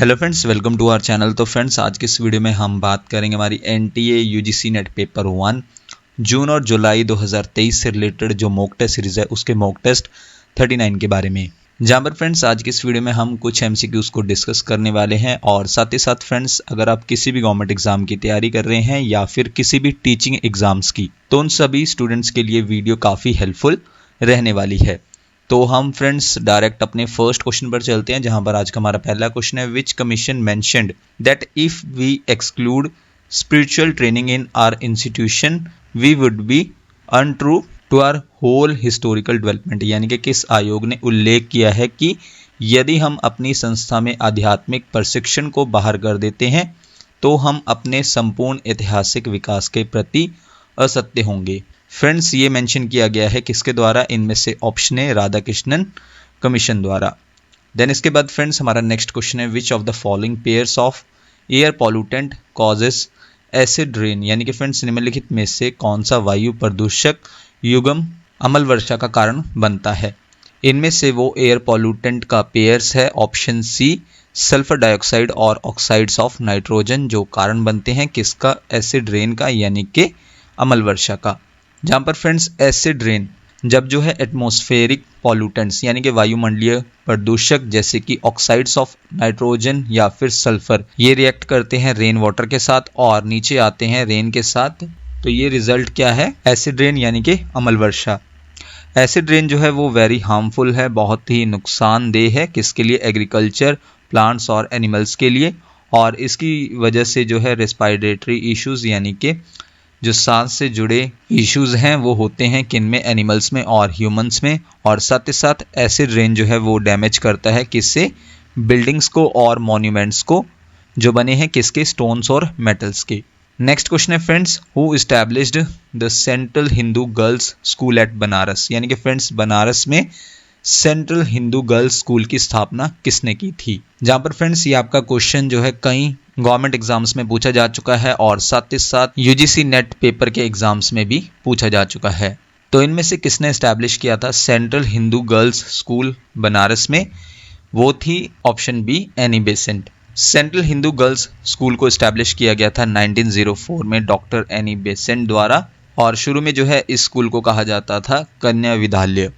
Hello friends, welcome to our channel. तो friends, आज की इस वीडियो में हम बात करेंगे हमारी एनटीए यूजीसी नेट पेपर 1 जून और जुलाई 2023 से रिलेटेड जो मॉक टेस्ट सीरीज है उसके मॉक टेस्ट 39 के बारे में। जहाँ पर फ्रेंड्स आज की इस वीडियो में हम कुछ एमसीक्यूज को डिस्कस करने वाले हैं और साथ ही साथ फ्रेंड्स अगर आप किसी भी गवर्नमेंट एग्जाम की तैयारी कर रहे हैं या फिर किसी भी टीचिंग एग्जाम्स की, तो उन सभी स्टूडेंट्स के लिए वीडियो काफ़ी हेल्पफुल रहने वाली है। तो हम फ्रेंड्स डायरेक्ट अपने फर्स्ट क्वेश्चन पर चलते हैं, जहां पर आज का हमारा पहला क्वेश्चन है, which commission mentioned that if we exclude spiritual training in our institution we would be untrue to our whole historical development. यानी कि किस आयोग ने उल्लेख किया है कि यदि हम अपनी संस्था में आध्यात्मिक प्रशिक्षण को बाहर कर देते हैं तो हम अपने संपूर्ण ऐतिहासिक विकास के प्रति असत्य होंगे। फ्रेंड्स ये मेंशन किया गया है किसके द्वारा? इनमें से ऑप्शन है राधाकृष्णन कमीशन द्वारा। देन इसके बाद फ्रेंड्स हमारा नेक्स्ट क्वेश्चन है, which of the following pairs of air pollutant causes acid rain. यानी कि फ्रेंड्स निम्नलिखित में से कौन सा वायु प्रदूषक युग्म अम्ल वर्षा का कारण बनता है? इनमें से वो एयर पॉल्यूटेंट का पेयर्स है ऑप्शन सी, सल्फर डाइऑक्साइड और ऑक्साइड्स ऑफ नाइट्रोजन, जो कारण बनते हैं किसका? एसिड रेन का, यानी कि अम्ल वर्षा का। जहाँ पर फ्रेंड्स एसिड रेन जब जो है एटमॉस्फेरिक पॉल्यूटेंट्स यानी कि वायुमंडलीय प्रदूषक जैसे कि ऑक्साइड्स ऑफ नाइट्रोजन या फिर सल्फर, ये रिएक्ट करते हैं रेन वाटर के साथ और नीचे आते हैं रेन के साथ, तो ये रिजल्ट क्या है? एसिड रेन यानी कि अम्ल वर्षा। एसिड रेन जो है वो वेरी हार्मफुल है, बहुत ही नुकसानदेह है किसके लिए? एग्रीकल्चर, प्लांट्स और एनिमल्स के लिए। और इसकी वजह से जो है रेस्पिरेटरी इश्यूज यानी कि जो सांस से जुड़े इश्यूज हैं वो होते हैं किन में? एनिमल्स में और ह्यूमंस में। और साथ ही साथ एसिड रेन जो है वो डैमेज करता है किससे? बिल्डिंग्स को और मॉन्यूमेंट्स को जो बने हैं किसके? स्टोन्स और मेटल्स के। नेक्स्ट क्वेश्चन है friends, who established the central Hindu girls school eight Banaras. यानी कि फ्रेंड्स बनारस में सेंट्रल हिंदू गर्ल्स स्कूल की स्थापना किसने की थी? जहाँ पर फ्रेंड्स ये आपका क्वेश्चन जो है कई गवर्नमेंट एग्जाम्स में पूछा जा चुका है और साथ ही साथ यूजीसी नेट पेपर के एग्जाम्स में भी पूछा जा चुका है। तो इनमें से किसने एस्टैब्लिश किया था central Hindu girls school Banaras में? वो थी option B, Annie Besant. Central Hindu girls school को एस्टैब्लिश किया गया था 1904 में डॉक्टर एनी बेसेंट द्वारा और शुरू में जो है इस स्कूल को कहा जाता था कन्या विद्यालय।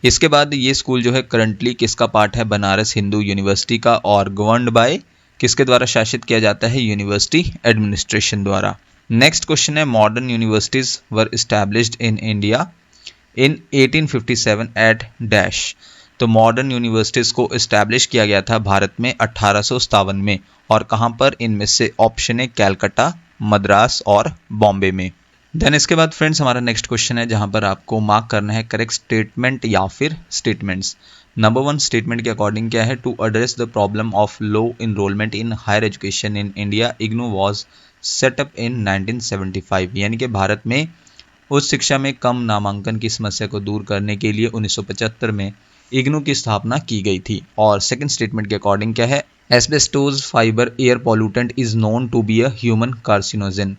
इसके बाद ये स्कूल जो है करंटली किसका पार्ट है? बनारस हिंदू यूनिवर्सिटी का और गवर्नड बाय किसके द्वारा शासित किया जाता है? यूनिवर्सिटी एडमिनिस्ट्रेशन द्वारा। नेक्स्ट क्वेश्चन है, modern universities were established in India in 1857 at dash. तो मॉडर्न यूनिवर्सिटीज को एस्टैब्लिश किया गया था भारत में 1857 में और कहाँ पर? इनमें से ऑप्शन है कैलकाटा, मद्रास और बॉम्बे में। देन इसके बाद फ्रेंड्स हमारा नेक्स्ट क्वेश्चन है जहाँ पर आपको मार्क करना है करेक्ट स्टेटमेंट या फिर स्टेटमेंट्स। नंबर 1 स्टेटमेंट के अकॉर्डिंग क्या है? To address the problem of low enrolment in higher education in India IGNOU was set up in 1975। यानी कि भारत में उच्च शिक्षा में कम नामांकन की समस्या को दूर करने के लिए 1975 में इग्नू की स्थापना की गई थी। और सेकंड स्टेटमेंट के अकॉर्डिंग क्या है? Asbestos fibre air pollutant is known to be a human carcinogen.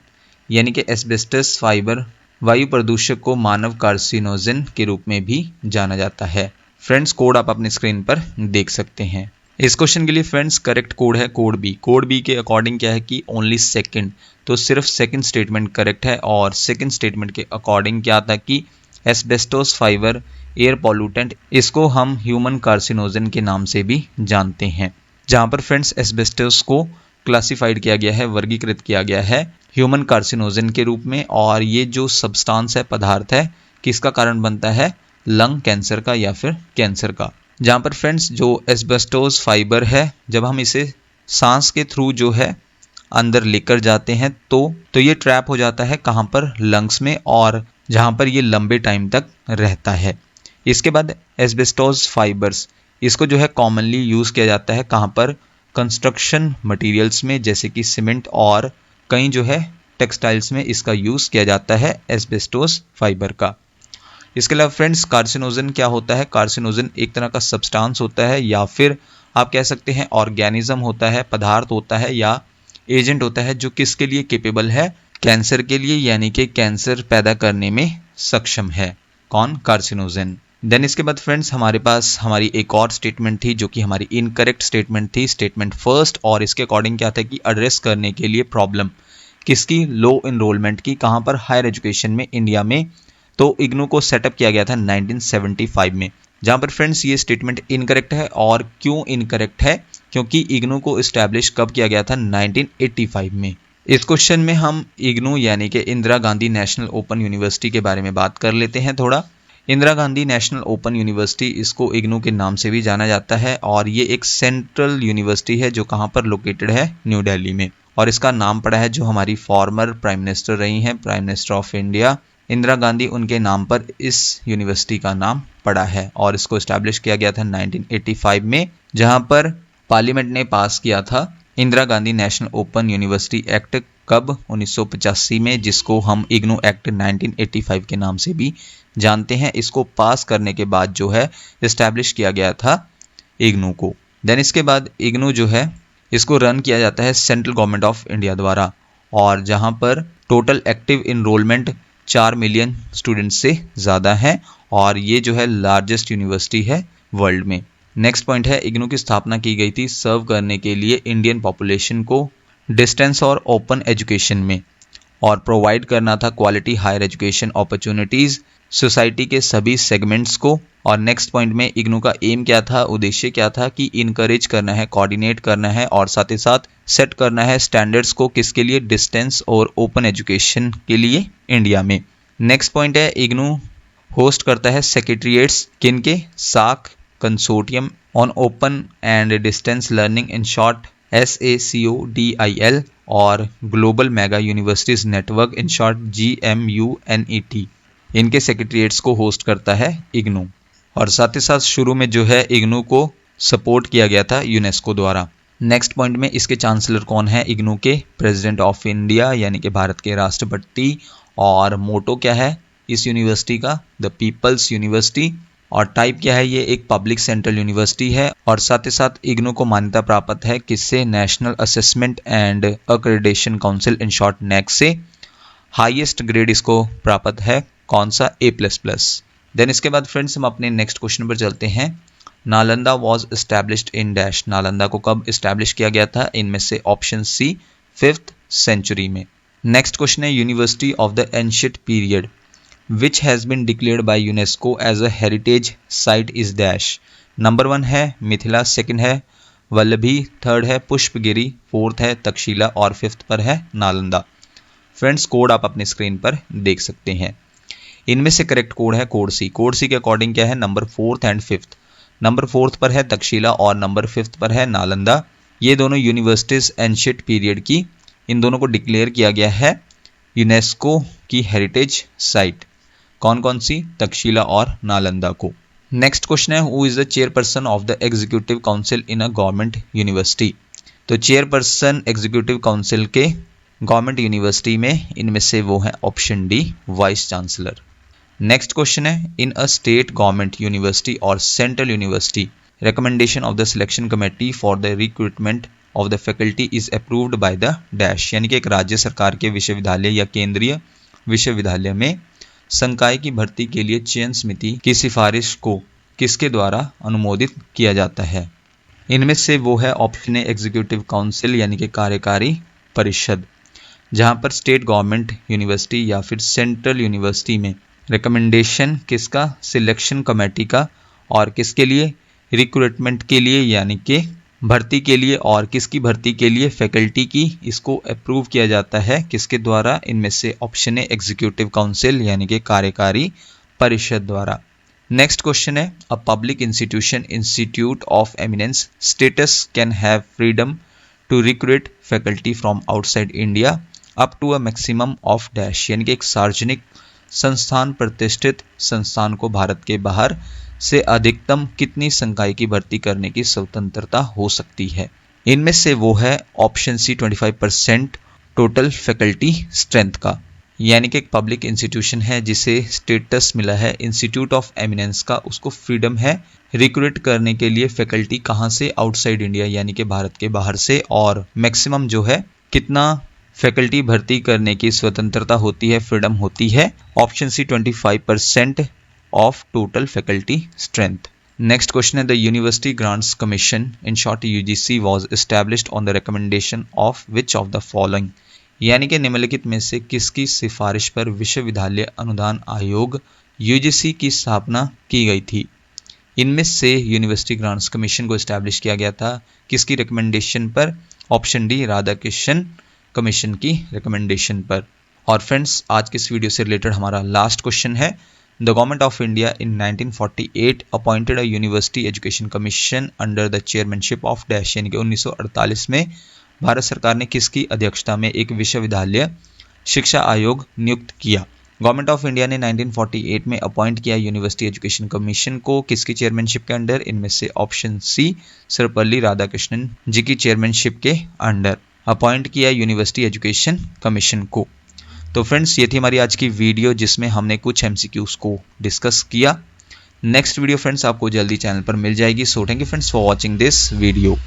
यानी कि एस्बेस्टस फाइबर वायु प्रदूषक को मानव कार्सिनोजन के रूप में भी जाना जाता है। फ्रेंड्स कोड आप अपनी स्क्रीन पर देख सकते हैं। इस क्वेश्चन के लिए फ्रेंड्स करेक्ट कोड है कोड बी। कोड बी के अकॉर्डिंग क्या है कि ओनली सेकंड, तो सिर्फ सेकंड स्टेटमेंट करेक्ट है। और सेकंड स्टेटमेंट के अकॉर्डिंग क्या था कि एस्बेस्टोस फाइबर एयर पॉल्यूटेंट, इसको हम ह्यूमन कार्सिनोजन के नाम से भी जानते हैं। जहाँ पर फ्रेंड्स एस्बेस्टोस को क्लासिफाइड किया गया है, वर्गीकृत किया गया है ह्यूमन कार्सिनोजन के रूप में। और ये जो सब्सटेंस है, पदार्थ है, किसका कारण बनता है? लंग कैंसर का या फिर कैंसर का। जहाँ पर फ्रेंड्स जो एस्बेस्टोस फाइबर है, जब हम इसे सांस के थ्रू जो है अंदर लेकर जाते हैं तो ये ट्रैप हो जाता है कहाँ पर? लंग्स में, और जहाँ पर ये लंबे टाइम तक रहता है। इसके बाद एस्बेस्टोस फाइबर्स, इसको जो है कॉमनली यूज़ किया जाता है कहाँ पर? कंस्ट्रक्शन मटेरियल्स में, जैसे कि सीमेंट और कई जो है टेक्सटाइल्स में इसका यूज़ किया जाता है एस्बेस्टोस फाइबर का। इसके अलावा फ्रेंड्स कार्सिनोजन क्या होता है? कार्सिनोजन एक तरह का सब्सटेंस होता है या फिर आप कह सकते हैं ऑर्गेनिज्म होता है, पदार्थ होता है या एजेंट होता है जो किसके लिए केपेबल है? कैंसर के लिए, यानी कि कैंसर पैदा करने में सक्षम है। कौन? कार्सिनोजन। देन इसके बाद फ्रेंड्स हमारे पास हमारी एक और स्टेटमेंट थी जो कि हमारी इनकरेक्ट स्टेटमेंट थी, स्टेटमेंट फर्स्ट। और इसके अकॉर्डिंग क्या था कि एड्रेस करने के लिए प्रॉब्लम किसकी, लो इनरोलमेंट की, कहाँ पर, हायर एजुकेशन में इंडिया में। तो इग्नू को सेटअप किया गया था 1975 में, जहाँ पर फ्रेंड्स ये स्टेटमेंट इनकरेक्ट है। और क्यों इनकरेक्ट है, क्योंकि इग्नू को इस्टेब्लिश कब किया गया था, 1985 में। इस क्वेश्चन में हम इग्नू यानी कि Indira Gandhi national open university के बारे में बात कर लेते हैं थोड़ा। Indira Gandhi national open university, इसको इग्नू के नाम से भी जाना जाता है, और ये एक सेंट्रल यूनिवर्सिटी है जो कहाँ पर लोकेटेड है, न्यू दिल्ली में। और इसका नाम पड़ा है जो हमारी फॉर्मर प्राइम मिनिस्टर रही हैं, prime minister of India Indira Gandhi, उनके नाम पर इस यूनिवर्सिटी का नाम पड़ा है। और इसको इस्टेब्लिश किया गया था 1985 में, जहां पर पार्लियामेंट ने पास किया था Indira Gandhi national open university act, कब, 1985 में, जिसको हम इग्नू एक्ट 1985 के नाम से भी जानते हैं। इसको पास करने के बाद जो है इस्टेब्लिश किया गया था इग्नू को। देन इसके बाद इग्नू जो है इसको रन किया जाता है सेंट्रल गवर्नमेंट ऑफ इंडिया द्वारा, और जहां पर total active enrolment 4 million students से ज़्यादा है, और ये जो है लार्जेस्ट यूनिवर्सिटी है वर्ल्ड में। नेक्स्ट पॉइंट है, इग्नू की स्थापना की गई थी सर्व करने के लिए इंडियन पॉपुलेशन को डिस्टेंस और ओपन एजुकेशन में, और प्रोवाइड करना था quality higher education opportunities society के सभी सेगमेंट्स को। और नेक्स्ट पॉइंट में इग्नू का एम क्या था, उद्देश्य क्या था, कि इनकरेज करना है, कोऑर्डिनेट करना है, और साथ ही साथ सेट करना है स्टैंडर्ड्स को, किसके लिए, डिस्टेंस और ओपन एजुकेशन के लिए इंडिया में। नेक्स्ट पॉइंट है, इग्नू होस्ट करता है सेक्रेटरीट्स किनके, साक consortium on open and distance learning, in short SACODIL, और global mega universities network, in short GMUNET। इनके सेक्रेटरीट्स को होस्ट करता है इग्नू। और साथ ही साथ शुरू में जो है इग्नू को सपोर्ट किया गया था यूनेस्को द्वारा। नेक्स्ट पॉइंट में इसके चांसलर कौन है, इग्नू के प्रेसिडेंट ऑफ इंडिया यानी कि भारत के राष्ट्रपति। और मोटो क्या है इस यूनिवर्सिटी का, द पीपल्स यूनिवर्सिटी। और टाइप क्या है, ये एक पब्लिक सेंट्रल यूनिवर्सिटी है। और साथ ही साथ इग्नू को मान्यता प्राप्त है किससे, national assessment and accreditation council, in short NAAC से। हाईएस्ट ग्रेड इसको प्राप्त है कौन सा, A++। देन इसके बाद फ्रेंड्स हम अपने नेक्स्ट क्वेश्चन पर चलते हैं। Nalanda was established in dash, Nalanda को कब एस्टैब्लिश किया गया था, इनमें से ऑप्शन सी 5th सेंचुरी में। नेक्स्ट क्वेश्चन है, university of the ancient period which has been declared by UNESCO as a heritage site is dash. Number 1 है मिथिला, सेकंड है वल्लभी, थर्ड है पुष्पगिरी, फोर्थ है तक्षशिला, और 5th पर है नालंदा। फ्रेंड्स कोड आप अपने स्क्रीन पर देख सकते हैं। इनमें से करेक्ट कोड है कोड सी। कोड सी के अकॉर्डिंग क्या है, number 4th and 5th। Number 4th पर है तक्षशिला और नंबर 5th पर है नालंदा। ये दोनों यूनिवर्सिटीज एंशिएंट पीरियड की, इन दोनों को डिक्लेयर किया गया है यूनेस्को की हेरिटेज साइट। कौन कौन सी, तक्षशिला और नालंदा को। नेक्स्ट क्वेश्चन है, who is the chairperson of the executive council in a government university. तो चेयरपर्सन एग्जीक्यूटिव काउंसिल के गवर्नमेंट यूनिवर्सिटी में इनमें से वो है option D, vice chancellor. Next question है, इन अ स्टेट गवर्नमेंट यूनिवर्सिटी और central university recommendation of the selection committee for the recruitment of the faculty is approved by the dash, यानी कि एक राज्य सरकार के विश्वविद्यालय या केंद्रीय विश्वविद्यालय में संकाय की भर्ती के लिए चयन समिति की सिफारिश को किसके द्वारा अनुमोदित किया जाता है। इनमें से वो है ऑप्शन ए, एग्जीक्यूटिव काउंसिल यानी कि कार्यकारी परिषद। जहां पर स्टेट गवर्नमेंट यूनिवर्सिटी या फिर सेंट्रल यूनिवर्सिटी में रिकमेंडेशन किसका, सिलेक्शन कमेटी का, और किसके लिए, रिक्रूटमेंट के लिए यानी कि भर्ती के लिए, और किसकी भर्ती के लिए, फैकल्टी की, इसको अप्रूव किया जाता है किसके द्वारा, इनमें से ऑप्शन है एग्जीक्यूटिव काउंसिल यानी कि कार्यकारी परिषद द्वारा। नेक्स्ट क्वेश्चन है, a public institution institute of eminence status can have freedom to recruit faculty from outside India up to a maximum of dash, यानी कि एक सार्वजनिक संस्थान, प्रतिष्ठित संस्थान को भारत के बाहर से अधिकतम कितनी संकाय की भर्ती करने की स्वतंत्रता हो सकती है। इनमें से वो है option C 25% total faculty strength का, यानी कि एक पब्लिक इंस्टीट्यूशन है जिसे स्टेटस मिला है इंस्टीट्यूट ऑफ एमिनेंस का, उसको फ्रीडम है रिक्रूट करने के लिए फैकल्टी कहाँ से, आउटसाइड इंडिया यानी कि भारत के बाहर से, और मैक्सिमम जो है कितना फैकल्टी भर्ती करने की स्वतंत्रता होती है, फ्रीडम होती है। Option C 25% of total faculty strength. Next question है, the University Grants Commission, in short UGC, was established on the recommendation of which of the following? यानी कि निम्नलिखित में से किसकी सिफारिश पर विश्वविद्यालय अनुदान आयोग UGC की स्थापना की गई थी? इनमें से यूनिवर्सिटी ग्रांट्स कमीशन को एस्टैब्लिश किया गया था किसकी रिकमेंडेशन पर? ऑप्शन डी, राधाकृष्णन कमीशन की रिकमेंडेशन पर। और फ्रेंड्स, आज के इस वीडियो से रिलेटेड हमारा लास्ट क्वेश्चन है, the government of India in 1948 appointed a university education commission under the chairmanship of dash, यानी कि 1948 में भारत सरकार ने किसकी अध्यक्षता में एक विश्वविद्यालय शिक्षा आयोग नियुक्त किया? गवर्नमेंट ऑफ इंडिया ने 1948 में अपॉइंट किया यूनिवर्सिटी एजुकेशन कमीशन को किसकी चेयरमैनशिप के अंडर? इनमें से ऑप्शन सी, सर्वपल्ली राधाकृष्णन जी की चेयरमैनशिप के अंडर अपॉइंट किया यूनिवर्सिटी एजुकेशन कमीशन को। तो फ्रेंड्स, ये थी हमारी आज की वीडियो जिसमें हमने कुछ MCQs को डिस्कस किया। नेक्स्ट वीडियो फ्रेंड्स आपको जल्दी चैनल पर मिल जाएगी। So thank you friends for watching this video.